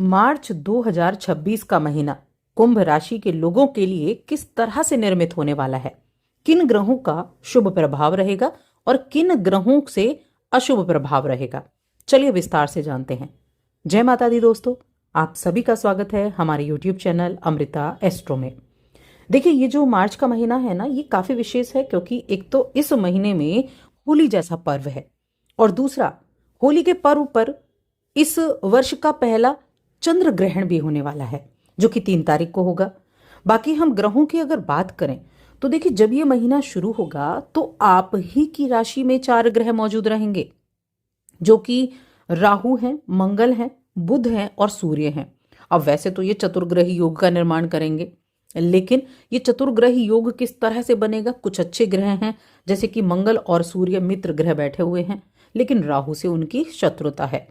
मार्च 2026 का महीना कुंभ राशि के लोगों के लिए किस तरह से निर्मित होने वाला है, किन ग्रहों का शुभ प्रभाव रहेगा और किन ग्रहों से अशुभ प्रभाव रहेगा, चलिए विस्तार से जानते हैं। जय माता दी दोस्तों, आप सभी का स्वागत है हमारे YouTube चैनल अमृता एस्ट्रो में। देखिए, ये जो मार्च का महीना है ना, ये काफी विशेष है क्योंकि एक तो इस महीने में होली जैसा पर्व है और दूसरा होली के पर्व पर इस वर्ष का पहला चंद्र ग्रहण भी होने वाला है जो कि 3 तारीख को होगा। बाकी हम ग्रहों की अगर बात करें तो देखिए, जब ये महीना शुरू होगा तो आप ही की राशि में 4 ग्रह मौजूद रहेंगे जो कि राहु हैं, मंगल हैं, बुध हैं और सूर्य हैं। अब वैसे तो ये चतुर्ग्रही योग का निर्माण करेंगे, लेकिन ये चतुर्ग्रही योग किस तरह से बनेगा? कुछ अच्छे ग्रह हैं जैसे कि मंगल और सूर्य मित्र ग्रह बैठे हुए हैं, लेकिन राहु से उनकी शत्रुता है।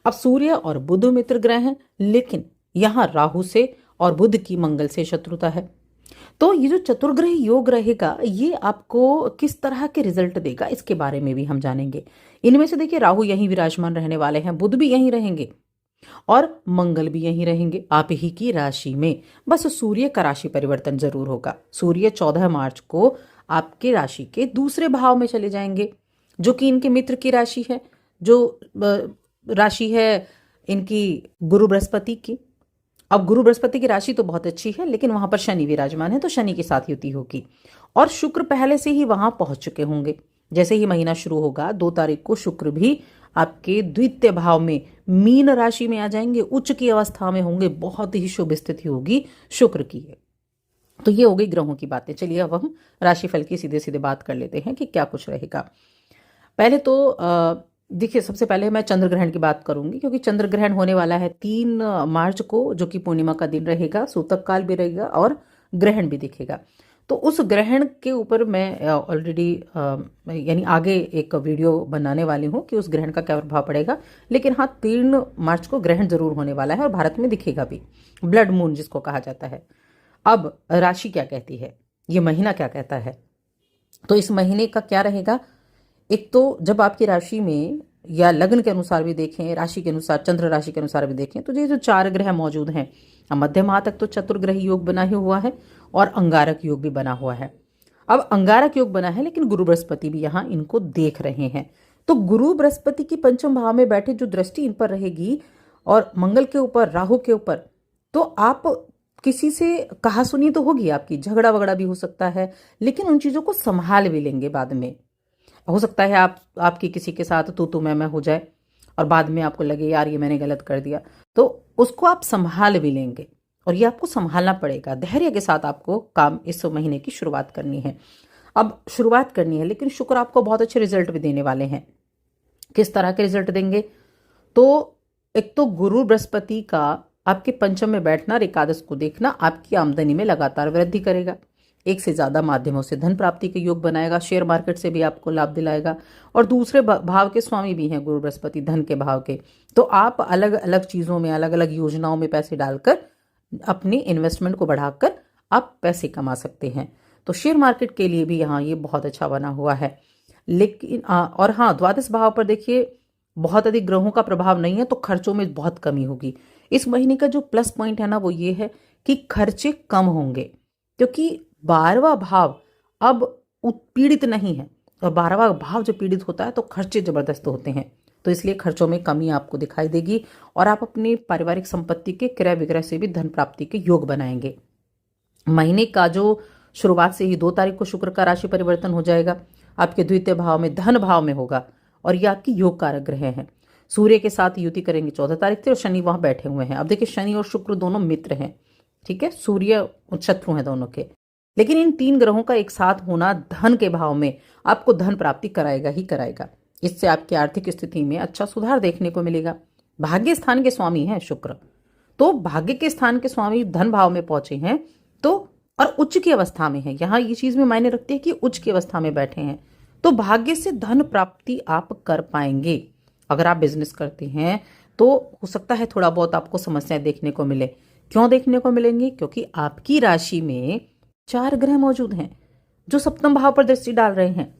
अब सूर्य और बुध मित्र ग्रह हैं, लेकिन यहां राहु से और बुध की मंगल से शत्रुता है। तो ये जो चतुर्ग्रह योग रहेगा, ये आपको किस तरह के रिजल्ट देगा, इसके बारे में भी हम जानेंगे। इनमें से देखिए, राहु यहीं विराजमान रहने वाले हैं, बुध भी यहीं रहेंगे और मंगल भी यहीं रहेंगे आप ही की राशि में। बस सूर्य का राशि परिवर्तन जरूर होगा। सूर्य 14 मार्च को आपके राशि के दूसरे भाव में चले जाएंगे जो कि इनके मित्र की राशि है, जो राशि है इनकी गुरु बृहस्पति की। अब गुरु बृहस्पति की राशि तो बहुत अच्छी है, लेकिन वहां पर शनि विराजमान है तो शनि के साथ युति होगी और शुक्र पहले से ही वहां पहुंच चुके होंगे। जैसे ही महीना शुरू होगा 2 तारीख को शुक्र भी आपके द्वितीय भाव में मीन राशि में आ जाएंगे, उच्च की अवस्था में होंगे, बहुत ही शुभ स्थिति होगी शुक्र की है। तो ये हो गई ग्रहों की बातें। चलिए अब हम राशिफल की सीधे सीधे बात कर लेते हैं कि क्या कुछ रहेगा। पहले तो देखिए, सबसे पहले मैं चंद्र ग्रहण की बात करूंगी क्योंकि चंद्र ग्रहण होने वाला है 3 मार्च को, जो कि पूर्णिमा का दिन रहेगा, सूतक काल भी रहेगा और ग्रहण भी दिखेगा। तो उस ग्रहण के ऊपर मैं ऑलरेडी यानी आगे एक वीडियो बनाने वाली हूँ कि उस ग्रहण का क्या प्रभाव पड़ेगा। लेकिन हाँ, 3 मार्च को ग्रहण जरूर होने वाला है और भारत में दिखेगा भी, ब्लड मून जिसको कहा जाता है। अब राशि क्या कहती है, ये महीना क्या कहता है? तो इस महीने का क्या रहेगा? एक तो जब आपकी राशि में या लग्न के अनुसार भी देखें, राशि के अनुसार, चंद्र राशि के अनुसार भी देखें, तो ये जो 4 ग्रह मौजूद हैं, मध्य माह तक तो चतुर्ग्रही योग बना ही हुआ है और अंगारक योग भी बना हुआ है। अब अंगारक योग बना है, लेकिन गुरु बृहस्पति भी यहाँ इनको देख रहे हैं। तो गुरु बृहस्पति की पंचम भाव में बैठे जो दृष्टि इन पर रहेगी और मंगल के ऊपर, राहु के ऊपर, तो आप किसी से कहा सुनी तो होगी, आपकी झगड़ा वगड़ा भी हो सकता है, लेकिन उन चीजों को संभाल भी लेंगे। बाद में हो सकता है आपकी किसी के साथ तू मैं हो जाए और बाद में आपको लगे यार ये मैंने गलत कर दिया, तो उसको आप संभाल भी लेंगे और ये आपको संभालना पड़ेगा। धैर्य के साथ आपको काम इस महीने की शुरुआत करनी है। अब शुरुआत करनी है, लेकिन शुक्र आपको बहुत अच्छे रिजल्ट भी देने वाले हैं। किस तरह के रिजल्ट देंगे? तो एक तो गुरु बृहस्पति का आपके पंचम में बैठना और एकादश को देखना आपकी आमदनी में लगातार वृद्धि करेगा। एक से ज्यादा माध्यमों से धन प्राप्ति के योग बनाएगा, शेयर मार्केट से भी आपको लाभ दिलाएगा और दूसरे भाव के स्वामी भी हैं गुरु बृहस्पति, धन के भाव के। तो आप अलग अलग चीजों में, अलग अलग योजनाओं में पैसे डालकर अपनी इन्वेस्टमेंट को बढ़ाकर आप पैसे कमा सकते हैं। तो शेयर मार्केट के लिए भी यहाँ ये बहुत अच्छा बना हुआ है। लेकिन और हाँ, द्वादश भाव पर देखिए बहुत अधिक ग्रहों का प्रभाव नहीं है, तो खर्चों में बहुत कमी होगी। इस महीने का जो प्लस पॉइंट है ना, वो ये है कि खर्चे कम होंगे क्योंकि 12वां भाव अब पीड़ित नहीं है और 12वां भाव जब पीड़ित होता है तो खर्चे जबरदस्त होते हैं। तो इसलिए खर्चों में कमी आपको दिखाई देगी और आप अपनी पारिवारिक संपत्ति के क्रय विक्रय से भी धन प्राप्ति के योग बनाएंगे। महीने का जो शुरुआत से ही 2 तारीख को शुक्र का राशि परिवर्तन हो जाएगा, आपके द्वितीय भाव में, धन भाव में होगा और ये आपकी योग कारक ग्रह हैं। सूर्य के साथ युति करेंगे 14 तारीख से और शनि वहां बैठे हुए हैं। अब देखिए, शनि और शुक्र दोनों मित्र हैं, ठीक है, सूर्य शत्रु हैं दोनों के, लेकिन इन 3 ग्रहों का एक साथ होना धन के भाव में आपको धन प्राप्ति कराएगा ही कराएगा। इससे आपकी आर्थिक स्थिति में अच्छा सुधार देखने को मिलेगा। भाग्य स्थान के स्वामी हैं शुक्र, तो भाग्य के स्थान के स्वामी धन भाव में पहुंचे हैं तो, और उच्च की अवस्था में है। यहाँ ये चीज में मायने रखती है कि उच्च की अवस्था में बैठे हैं, तो भाग्य से धन प्राप्ति आप कर पाएंगे। अगर आप बिजनेस करते हैं तो हो सकता है थोड़ा बहुत आपको समस्याएं देखने को मिले। क्यों देखने को मिलेंगी? क्योंकि आपकी राशि में 4 ग्रह मौजूद हैं जो सप्तम भाव पर दृष्टि डाल रहे हैं।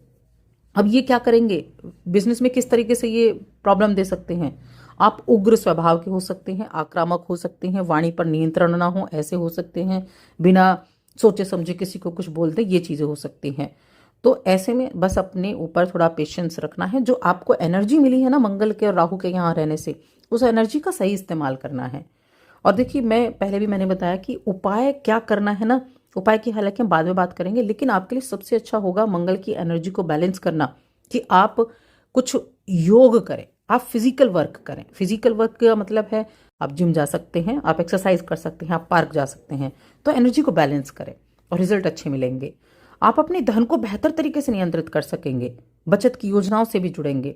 अब ये क्या करेंगे? बिजनेस में किस तरीके से ये प्रॉब्लम दे सकते हैं? आप उग्र स्वभाव के हो सकते हैं, आक्रामक हो सकते हैं, वाणी पर नियंत्रण ना हो ऐसे हो सकते हैं, बिना सोचे समझे किसी को कुछ बोल दे, ये चीज़ें हो सकती हैं। तो ऐसे में बस अपने ऊपर थोड़ा पेशेंस रखना है। जो आपको एनर्जी मिली है ना मंगल के और राहु के यहाँ रहने से, उस एनर्जी का सही इस्तेमाल करना है। और देखिए, मैं पहले भी मैंने बताया कि उपाय क्या करना है ना, उपाय की हालांकि हम बाद में बात करेंगे, लेकिन आपके लिए सबसे अच्छा होगा मंगल की एनर्जी को बैलेंस करना कि आप कुछ योग करें, आप फिजिकल वर्क करें। फिजिकल वर्क का मतलब है आप जिम जा सकते हैं, आप एक्सरसाइज कर सकते हैं, आप पार्क जा सकते हैं। तो एनर्जी को बैलेंस करें और रिजल्ट अच्छे मिलेंगे। आप अपने धन को बेहतर तरीके से नियंत्रित कर सकेंगे, बचत की योजनाओं से भी जुड़ेंगे,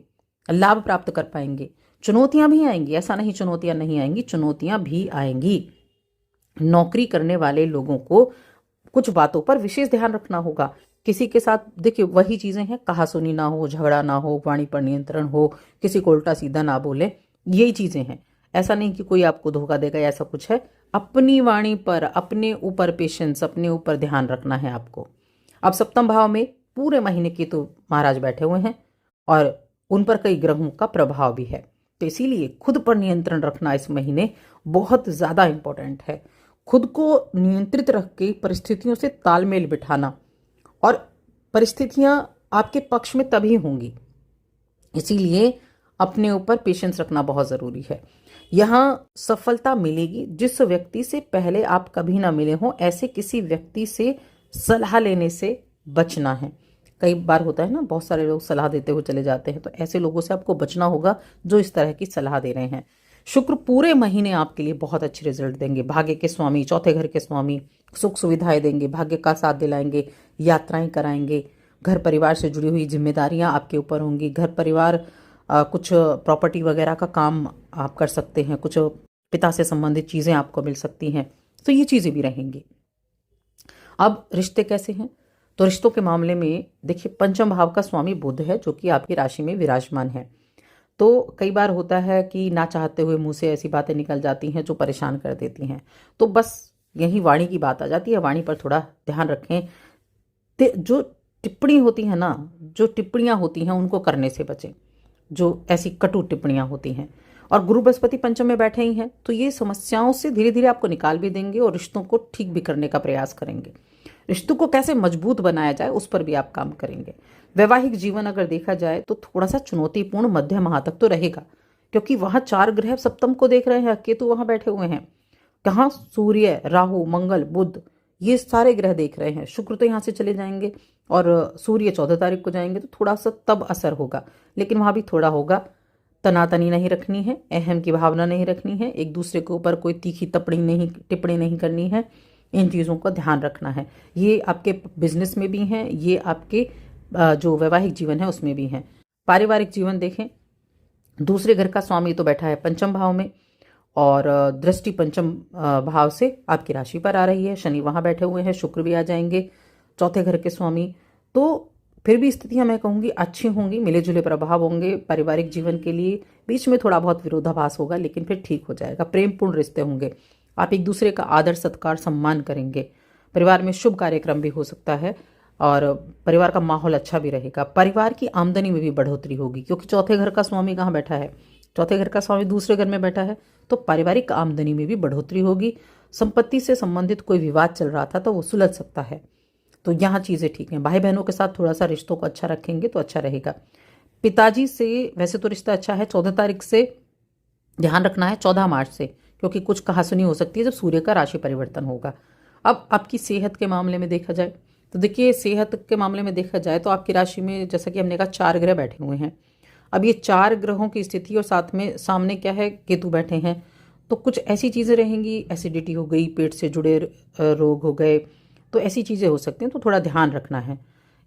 लाभ प्राप्त कर पाएंगे। चुनौतियां भी आएंगी, ऐसा नहीं चुनौतियां नहीं आएंगी, चुनौतियां भी आएंगी। नौकरी करने वाले लोगों को कुछ बातों पर विशेष ध्यान रखना होगा। किसी के साथ देखिए वही चीजें हैं, कहासुनी ना हो, झगड़ा ना हो, वाणी पर नियंत्रण हो, किसी को उल्टा सीधा ना बोले, यही चीजें हैं। ऐसा नहीं कि कोई आपको धोखा देगा, ऐसा कुछ है। अपनी वाणी पर, अपने ऊपर पेशेंस, अपने ऊपर ध्यान रखना है आपको। अब सप्तम भाव में पूरे महीने केतु महाराज बैठे हुए हैं और उन पर कई ग्रहों का प्रभाव भी है, तो इसीलिए खुद पर नियंत्रण रखना इस महीने बहुत ज्यादा इंपॉर्टेंट है। खुद को नियंत्रित रख के परिस्थितियों से तालमेल बिठाना, और परिस्थितियां आपके पक्ष में तभी होंगी, इसीलिए अपने ऊपर पेशेंस रखना बहुत जरूरी है। यहां सफलता मिलेगी जिस व्यक्ति से पहले आप कभी ना मिले हो, ऐसे किसी व्यक्ति से सलाह लेने से बचना है। कई बार होता है ना, बहुत सारे लोग सलाह देते हुए चले जाते हैं, तो ऐसे लोगों से आपको बचना होगा जो इस तरह की सलाह दे रहे हैं। शुक्र पूरे महीने आपके लिए बहुत अच्छे रिजल्ट देंगे। भाग्य के स्वामी, चौथे घर के स्वामी सुख सुविधाएं देंगे, भाग्य का साथ दिलाएंगे, यात्राएं कराएंगे, घर परिवार से जुड़ी हुई जिम्मेदारियां आपके ऊपर होंगी। घर परिवार कुछ प्रॉपर्टी वगैरह का काम आप कर सकते हैं, कुछ पिता से संबंधित चीजें आपको मिल सकती हैं, तो ये चीजें भी रहेंगी। अब रिश्ते कैसे हैं, तो रिश्तों के मामले में देखिए पंचम भाव का स्वामी बुध है जो कि आपकी राशि में विराजमान है। तो कई बार होता है कि ना चाहते हुए मुंह से ऐसी बातें निकल जाती हैं जो परेशान कर देती हैं। तो बस यही वाणी की बात आ जाती है, वाणी पर थोड़ा ध्यान रखें। जो टिप्पणी होती है ना, जो टिप्पणियां होती हैं उनको करने से बचें, जो ऐसी कटु टिप्पणियां होती हैं। और गुरु बृहस्पति पंचम में बैठे ही हैं, तो ये समस्याओं से धीरे धीरे आपको निकाल भी देंगे और रिश्तों को ठीक भी करने का प्रयास करेंगे। रिश्तों को कैसे मजबूत बनाया जाए उस पर भी आप काम करेंगे। वैवाहिक जीवन अगर देखा जाए तो थोड़ा सा चुनौतीपूर्ण मध्य माह तक तो रहेगा, क्योंकि वहां 4 ग्रह सप्तम को देख रहे हैं, केतु वहां बैठे हुए हैं। कहाँ, सूर्य, राहु, मंगल, बुध, ये सारे ग्रह देख रहे हैं। शुक्र तो यहाँ से चले जाएंगे और सूर्य 14 तारीख को जाएंगे, तो थोड़ा सा तब असर होगा, लेकिन वहां भी थोड़ा होगा। तनातनी नहीं रखनी है, अहम की भावना नहीं रखनी है, एक दूसरे के ऊपर कोई तीखी टिप्पणी नहीं करनी है। इन चीज़ों का ध्यान रखना है। ये आपके बिजनेस में भी हैं, ये आपके जो वैवाहिक जीवन है उसमें भी हैं। पारिवारिक जीवन देखें, दूसरे घर का स्वामी तो बैठा है पंचम भाव में और दृष्टि पंचम भाव से आपकी राशि पर आ रही है। शनि वहां बैठे हुए हैं, शुक्र भी आ जाएंगे, चौथे घर के स्वामी। तो फिर भी स्थितियां मैं कहूंगी अच्छी होंगी, मिले जुले प्रभाव होंगे पारिवारिक जीवन के लिए। बीच में थोड़ा बहुत विरोधाभास होगा, लेकिन फिर ठीक हो जाएगा। प्रेमपूर्ण रिश्ते होंगे, आप एक दूसरे का आदर सत्कार सम्मान करेंगे। परिवार में शुभ कार्यक्रम भी हो सकता है और परिवार का माहौल अच्छा भी रहेगा। परिवार की आमदनी में भी बढ़ोतरी होगी, क्योंकि चौथे घर का स्वामी कहाँ बैठा है, चौथे घर का स्वामी दूसरे घर में बैठा है, तो पारिवारिक आमदनी में भी बढ़ोतरी होगी। संपत्ति से संबंधित कोई विवाद चल रहा था तो वो सुलझ सकता है, तो यहाँ चीजें ठीक हैं। भाई बहनों के साथ थोड़ा सा रिश्तों को अच्छा रखेंगे तो अच्छा रहेगा। पिताजी से वैसे तो रिश्ता अच्छा है, 14 तारीख से ध्यान रखना है, 14 मार्च से, क्योंकि कुछ कहासुनी हो सकती है जब सूर्य का राशि परिवर्तन होगा। अब आपकी सेहत के मामले में देखा जाए तो देखिए, सेहत के मामले में देखा जाए तो आपकी राशि में जैसा कि हमने कहा 4 ग्रह बैठे हुए हैं। अब ये 4 ग्रहों की स्थिति और साथ में सामने क्या है, केतु बैठे हैं, तो कुछ ऐसी चीजें रहेंगी, एसिडिटी हो गई, पेट से जुड़े रोग हो गए, तो ऐसी चीजें हो सकती हैं, तो थोड़ा ध्यान रखना है।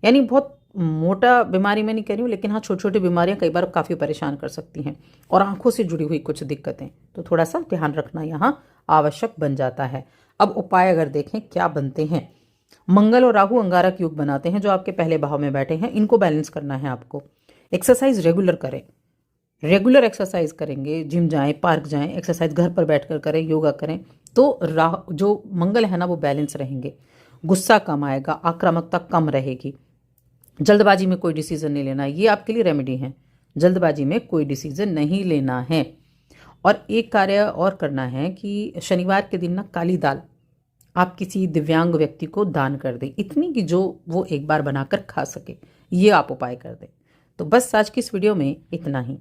यानी बहुत मोटा बीमारी में नहीं कह रही हूँ, लेकिन हाँ छोटी छोटी बीमारियां कई बार काफ़ी परेशान कर सकती हैं, और आंखों से जुड़ी हुई कुछ दिक्कतें, तो थोड़ा सा ध्यान रखना यहाँ आवश्यक बन जाता है। अब उपाय अगर देखें क्या बनते हैं, मंगल और राहु अंगारक योग बनाते हैं जो आपके पहले भाव में बैठे हैं, इनको बैलेंस करना है आपको। एक्सरसाइज रेगुलर करें, रेगुलर एक्सरसाइज करेंगे, जिम जाएं, पार्क जाएं, एक्सरसाइज घर पर बैठकर करें, योगा करें, तो जो मंगल है ना वो बैलेंस रहेंगे। गुस्सा कम आएगा, आक्रामकता कम रहेगी। जल्दबाजी में कोई डिसीजन नहीं लेना, ये आपके लिए रेमेडी है। जल्दबाजी में कोई डिसीजन नहीं लेना है। और एक कार्य और करना है कि शनिवार के दिन ना काली दाल आप किसी दिव्यांग व्यक्ति को दान कर दें, इतनी कि जो वो एक बार बनाकर खा सके। ये आप उपाय कर दें। तो बस आज की इस वीडियो में इतना ही।